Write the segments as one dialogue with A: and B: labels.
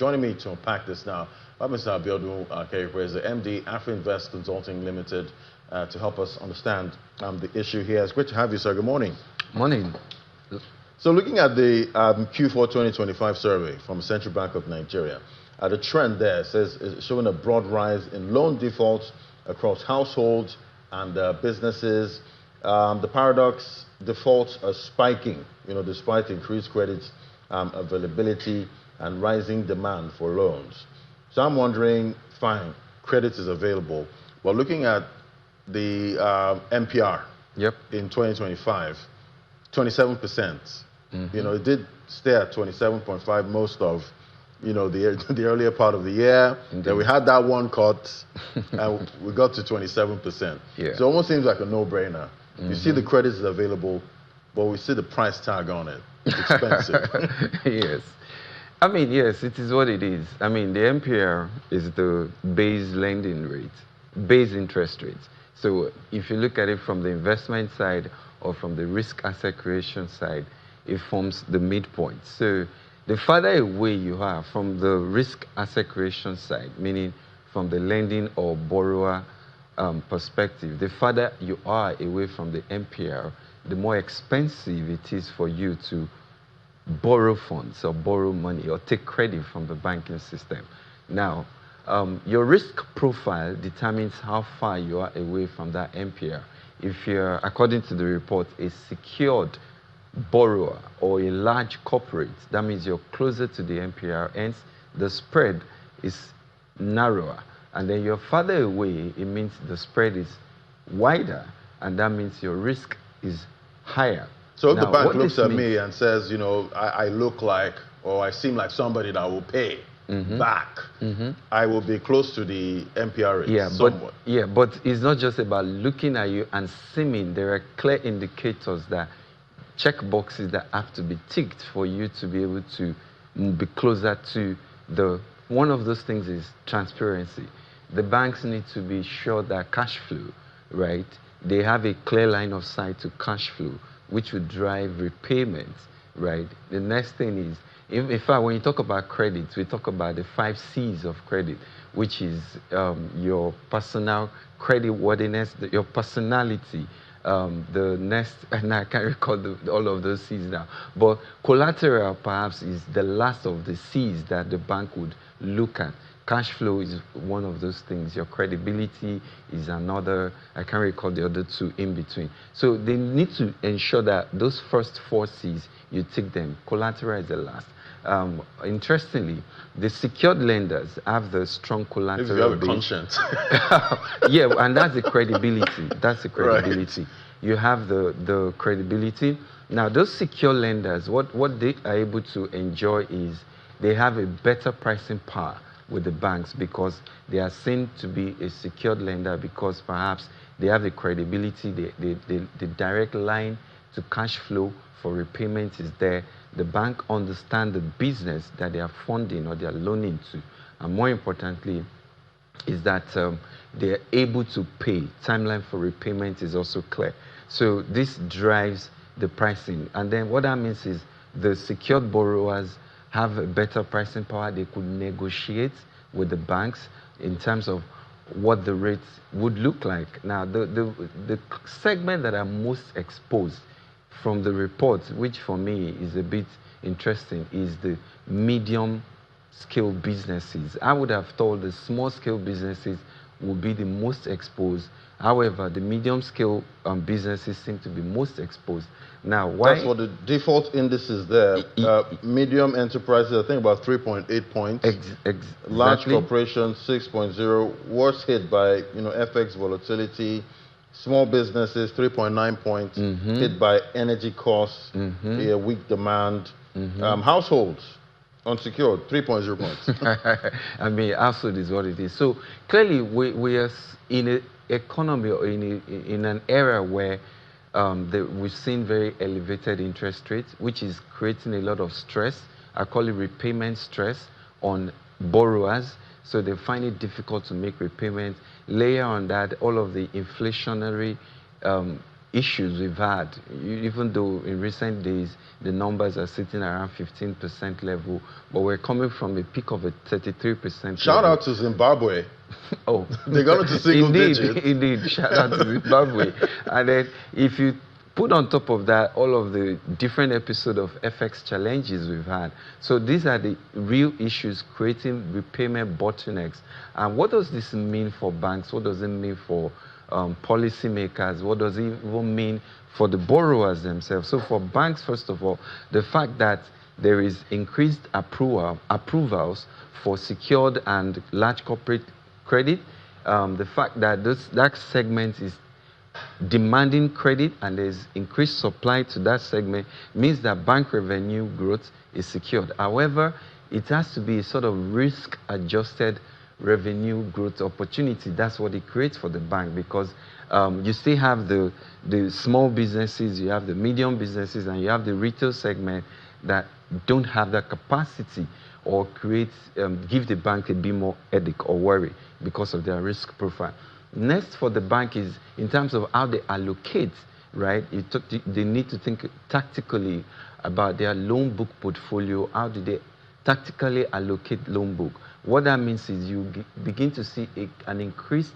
A: Joining me to unpack this now, Mr. Abiodun Keripe is the MD, Afri-Invest Consulting Limited, to help us understand the issue here. It's great to have you, sir. Good morning.
B: Morning.
A: So looking at the Q4 2025 survey from Central Bank of Nigeria, the trend there says is showing a broad rise in loan defaults across households and businesses. The paradox, defaults are spiking, despite increased credit availability and rising demand for loans. So I'm wondering, fine, credit is available, but looking at the MPR in 2025, 27%. It did stay at 27.5 most of, the earlier part of the year.
B: Indeed.
A: Then we had that one cut, and we got to 27%.
B: Yeah.
A: So it almost seems like a no-brainer. You see the credit is available, but we see the price tag on it. It's expensive.
B: Yes. I mean, yes, it is what it is. I mean, the MPR is the base lending rate, base interest rate. So if you look at it from the investment side or from the risk asset creation side, it forms the midpoint. So the farther away you are from the risk asset creation side, meaning from the lending or borrower perspective, the farther you are away from the MPR, the more expensive it is for you to borrow funds or borrow money or take credit from the banking system. Now, your risk profile determines how far you are away from that MPR. If you're, according to the report, a secured borrower or a large corporate, that means you're closer to the MPR, hence the spread is narrower. And then you're farther away, it means the spread is wider, and that means your risk is higher.
A: So if the bank looks at me and says, I look like, or I seem like somebody that will pay back, I will be close to the MPR rate somewhat.
B: But it's not just about looking at you and seeming. There are clear indicators, that check boxes that have to be ticked for you to be able to be closer to the, one of those things is transparency. The banks need to be sure that cash flow, right? They have a clear line of sight to cash flow, which would drive repayments, right? The next thing is, in fact, when you talk about credit, we talk about the 5 C's of credit, which is your personal credit worthiness, your personality, the next, and I can't recall all of those C's now, but collateral perhaps is the last of the C's that the bank would look at. Cash flow is one of those things. Your credibility is another. I can't recall the other 2 in between. So they need to ensure that those first 4 C's, you take them. Collateral is the last. Interestingly, the secured lenders have the strong collateral.
A: If you have a conscience.
B: Yeah, and that's the credibility. That's the credibility. Right. You have the credibility. Now, those secure lenders, what they are able to enjoy is they have a better pricing power with the banks, because they are seen to be a secured lender, because perhaps they have the credibility, the direct line to cash flow for repayment is there. The bank understands the business that they are funding or they are loaning to. And more importantly, is that they are able to pay. Timeline for repayment is also clear. So this drives the pricing. And then what that means is the secured borrowers have a better pricing power. They could negotiate with the banks in terms of what the rates would look like. Now, the segment that are most exposed from the report, which for me is a bit interesting, is the medium-scale businesses. I would have thought the small-scale businesses would be the most exposed. However, the medium-scale businesses seem to be most exposed. Now, why?
A: That's what the default indices there. Medium enterprises, I think about 3.8 points. Large corporations, 6.0. Worst hit by FX volatility. Small businesses, 3.9 points. Hit by energy costs, weak demand. Households, unsecured, 3.0 points.
B: I mean, household is what it is. So clearly, we are in an economy or in an era where we've seen very elevated interest rates, which is creating a lot of stress. I call it repayment stress on borrowers. So they find it difficult to make repayments. Layer on that all of the inflationary issues we've had, even though in recent days the numbers are sitting around 15% level, but we're coming from a peak of a 33%.
A: Shout out to Zimbabwe.
B: Oh,
A: they got into single digits.
B: Indeed, shout out to Zimbabwe. And then if you put on top of that all of the different episodes of FX challenges we've had, so these are the real issues creating repayment bottlenecks. And what does this mean for banks? What does it mean for policymakers? What does it even mean for the borrowers themselves? So for banks, first of all, the fact that there is increased approvals for secured and large corporate credit, the fact that that segment is demanding credit and there's increased supply to that segment means that bank revenue growth is secured. However, it has to be a sort of risk-adjusted revenue growth opportunity. That's what it creates for the bank, because you still have the small businesses, you have the medium businesses, and you have the retail segment that don't have that capacity or give the bank a bit more headache or worry because of their risk profile. Next for the bank is in terms of how they allocate, right? They need to think tactically about their loan book portfolio. How do they tactically allocate loan book? What that means is you begin to see an increased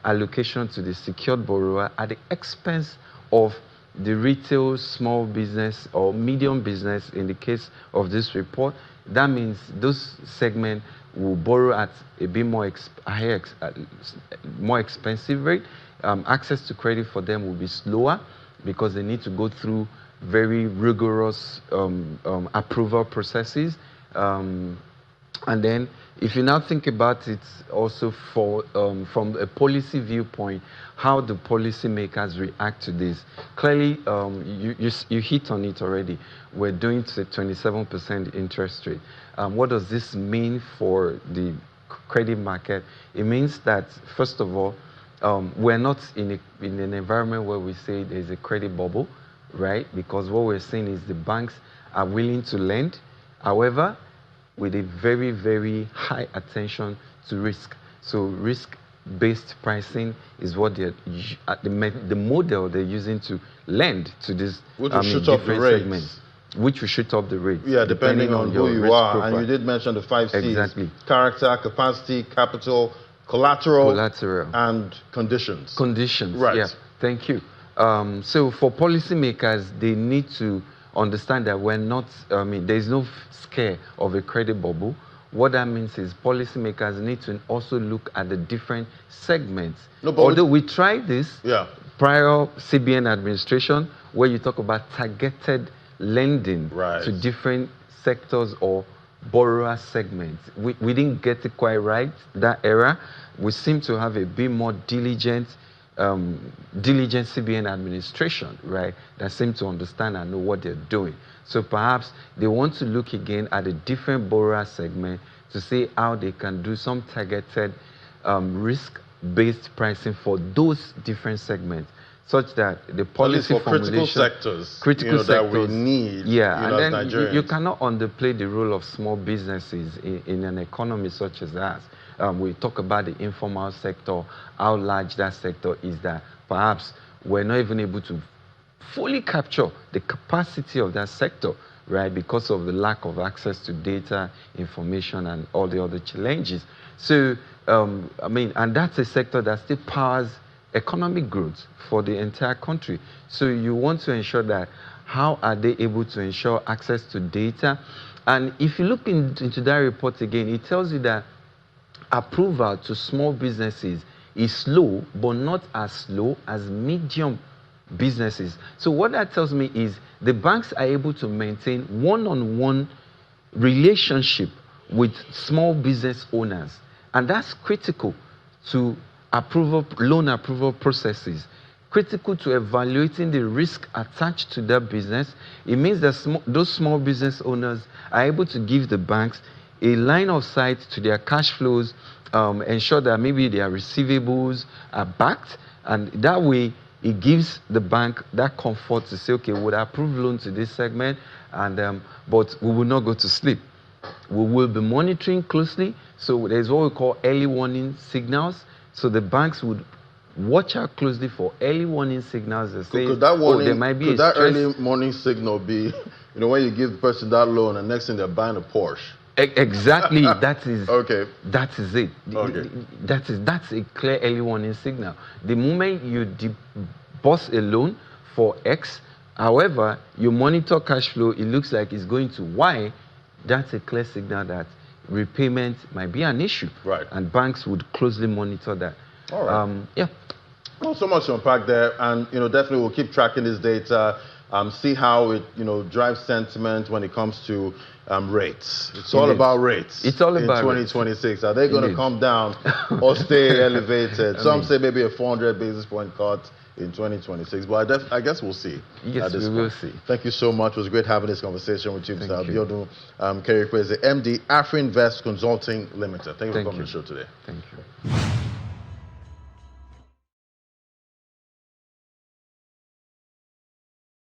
B: allocation to the secured borrower at the expense of the retail, small business, or medium business in the case of this report. That means those segments will borrow at a bit more more expensive rate. Access to credit for them will be slower because they need to go through very rigorous approval processes. And then if you now think about it also from a policy viewpoint, how do policymakers react to this? Clearly, you hit on it already. We're doing to 27% interest rate. What does this mean for the credit market? It means that, first of all, we're not in an environment where we say there's a credit bubble, right? Because what we're saying is the banks are willing to lend. However, with a very, very high attention to risk. So risk-based pricing is what the model they're using to lend to these different segments. Which will shoot up the rates.
A: Yeah, depending on who you are.
B: Profile.
A: And you did mention the 5 C's.
B: Exactly.
A: Character, capacity, capital, collateral, and conditions.
B: Conditions,
A: right.
B: Yeah, thank you. So for policymakers, they need to understand that we're not, there's no scare of a credit bubble. What that means is policymakers need to also look at the different segments. Although we tried this prior CBN administration, where you talk about targeted lending to different sectors or borrower segments. We didn't get it quite right, that era. We seem to have a bit more diligent CBN administration, right, that seem to understand and know what they're doing. So perhaps they want to look again at a different borrower segment to see how they can do some targeted risk-based pricing for those different segments, such that the policy formulation, critical sectors
A: that we need,
B: and then you cannot underplay the role of small businesses in an economy such as ours. We talk about the informal sector, how large that sector is, that perhaps we're not even able to fully capture the capacity of that sector, right, because of the lack of access to data, information, and all the other challenges. So, and that's a sector that still powers economic growth for the entire country. So you want to ensure that how are they able to ensure access to data? And if you look into that report again, it tells you that approval to small businesses is slow, but not as slow as medium businesses. So what that tells me is the banks are able to maintain one-on-one relationship with small business owners. And that's critical to loan approval processes, critical to evaluating the risk attached to that business. It means that those small business owners are able to give the banks a line of sight to their cash flows, ensure that maybe their receivables are backed, and that way it gives the bank that comfort to say, okay, we'll approve loan to this segment, and but we will not go to sleep. We will be monitoring closely. So there's what we call early warning signals. So the banks would watch out closely for early warning signals that say,
A: Could that warning,
B: there might be
A: could
B: a
A: that
B: stress.
A: early morning signal be, when you give the person that loan and next thing they're buying a Porsche?
B: Exactly. That is
A: Okay.
B: That is it.
A: Okay.
B: That's a clear early warning signal. The moment you boss a loan for X, however, you monitor cash flow, it looks like it's going to Y. That's a clear signal that repayment might be an issue.
A: Right.
B: And banks would closely monitor that.
A: All right.
B: Yeah.
A: Well, so much to unpack there, and definitely we'll keep tracking this data, see how it drives sentiment when it comes to rates. It's all about rates.
B: It's all about
A: in 2026. Are they going to come down or stay elevated? Some say maybe a 400 basis point cut in 2026, but I guess we'll see.
B: Yes, we will see.
A: Thank you so much. It was great having this conversation with you, Mr. Abiodun. Keripe is the MD, Afrinvest Consulting Limited. Thank you for coming to the show today.
B: Thank you.